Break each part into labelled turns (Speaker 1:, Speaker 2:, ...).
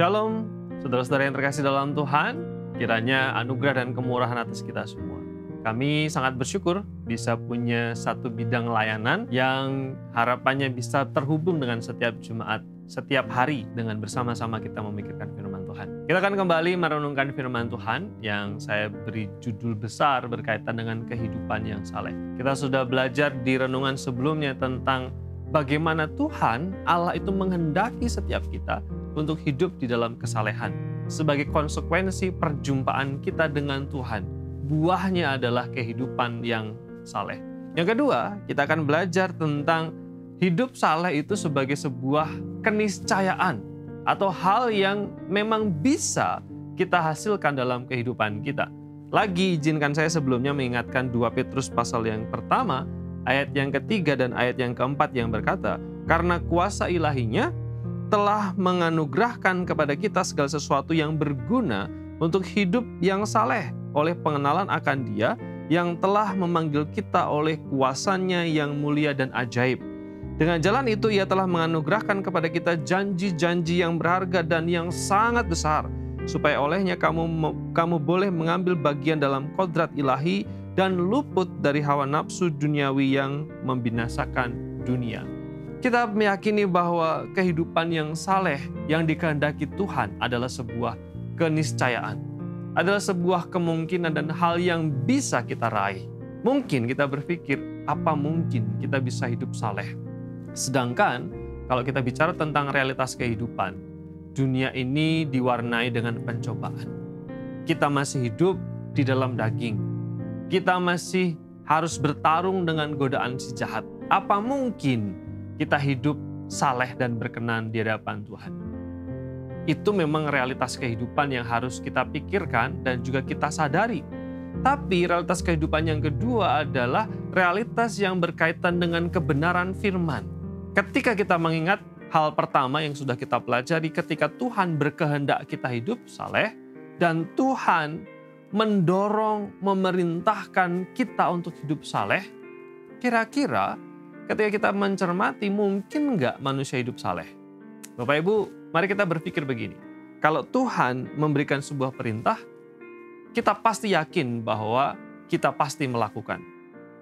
Speaker 1: Shalom, saudara-saudara yang terkasih dalam Tuhan, kiranya anugerah dan kemurahan atas kita semua. Kami sangat bersyukur bisa punya satu bidang layanan yang harapannya bisa terhubung dengan setiap Jumat, setiap hari dengan bersama-sama kita memikirkan firman Tuhan. Kita akan kembali merenungkan firman Tuhan yang saya beri judul besar berkaitan dengan kehidupan yang saleh. Kita sudah belajar di renungan sebelumnya tentang bagaimana Tuhan Allah itu menghendaki setiap kita untuk hidup di dalam kesalehan. Sebagai konsekuensi perjumpaan kita dengan Tuhan, buahnya adalah kehidupan yang saleh. Yang kedua, kita akan belajar tentang hidup saleh itu sebagai sebuah keniscayaan atau hal yang memang bisa kita hasilkan dalam kehidupan kita. Lagi izinkan saya sebelumnya mengingatkan 2 Petrus pasal yang pertama, ayat yang ketiga dan ayat yang keempat yang berkata, karena kuasa ilahinya telah menganugerahkan kepada kita segala sesuatu yang berguna untuk hidup yang saleh oleh pengenalan akan Dia yang telah memanggil kita oleh kuasanya yang mulia dan ajaib. Dengan jalan itu Ia telah menganugerahkan kepada kita janji-janji yang berharga dan yang sangat besar, supaya olehnya kamu boleh mengambil bagian dalam kodrat ilahi dan luput dari hawa nafsu duniawi yang membinasakan dunia. Kita meyakini bahwa kehidupan yang saleh yang dikehendaki Tuhan adalah sebuah keniscayaan, adalah sebuah kemungkinan dan hal yang bisa kita raih. Mungkin kita berpikir, apa mungkin kita bisa hidup saleh? Sedangkan kalau kita bicara tentang realitas kehidupan, dunia ini diwarnai dengan pencobaan. Kita masih hidup di dalam daging. Kita masih harus bertarung dengan godaan si jahat. Apa mungkin kita hidup saleh dan berkenan di hadapan Tuhan? Itu memang realitas kehidupan yang harus kita pikirkan dan juga kita sadari. Tapi realitas kehidupan yang kedua adalah realitas yang berkaitan dengan kebenaran firman. Ketika kita mengingat hal pertama yang sudah kita pelajari, ketika Tuhan berkehendak kita hidup saleh dan Tuhan mendorong, memerintahkan kita untuk hidup saleh, kira-kira ketika kita mencermati, mungkin nggak manusia hidup saleh? Bapak Ibu, mari kita berpikir begini. Kalau Tuhan memberikan sebuah perintah, kita pasti yakin bahwa kita pasti melakukan.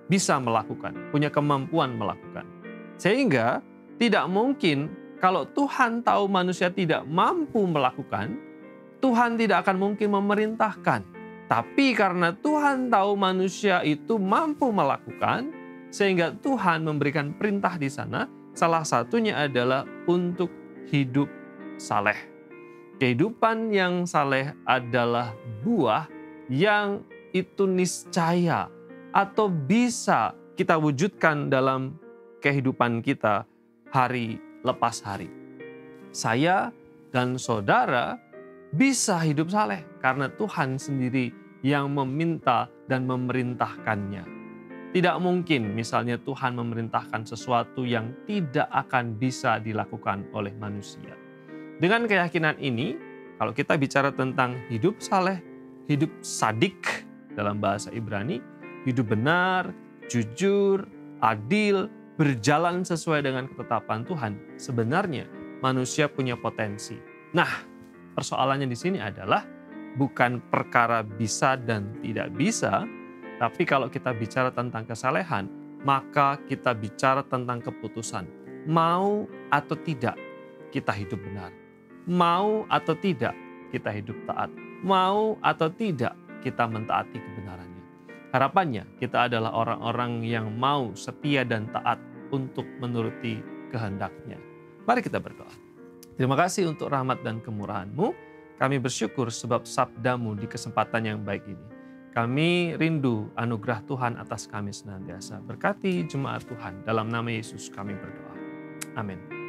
Speaker 1: Bisa melakukan, punya kemampuan melakukan. Sehingga tidak mungkin kalau Tuhan tahu manusia tidak mampu melakukan, Tuhan tidak akan mungkin memerintahkan. Tapi karena Tuhan tahu manusia itu mampu melakukan, sehingga Tuhan memberikan perintah di sana, salah satunya adalah untuk hidup saleh. Kehidupan yang saleh adalah buah yang itu niscaya atau bisa kita wujudkan dalam kehidupan kita hari lepas hari. Saya dan saudara bisa hidup saleh karena Tuhan sendiri yang meminta dan memerintahkannya. Tidak mungkin misalnya Tuhan memerintahkan sesuatu yang tidak akan bisa dilakukan oleh manusia. Dengan keyakinan ini, kalau kita bicara tentang hidup saleh, hidup sadik dalam bahasa Ibrani, hidup benar, jujur, adil, berjalan sesuai dengan ketetapan Tuhan, sebenarnya manusia punya potensi. Nah, persoalannya di sini adalah bukan perkara bisa dan tidak bisa, tapi kalau kita bicara tentang kesalehan, maka kita bicara tentang keputusan. Mau atau tidak kita hidup benar. Mau atau tidak kita hidup taat. Mau atau tidak kita mentaati kebenarannya. Harapannya kita adalah orang-orang yang mau setia dan taat untuk menuruti kehendak-Nya. Mari kita berdoa. Terima kasih untuk rahmat dan kemurahan-Mu. Kami bersyukur sebab sabda-Mu di kesempatan yang baik ini. Kami rindu anugerah Tuhan atas kami senantiasa. Berkati jemaat Tuhan. Dalam nama Yesus kami berdoa. Amin.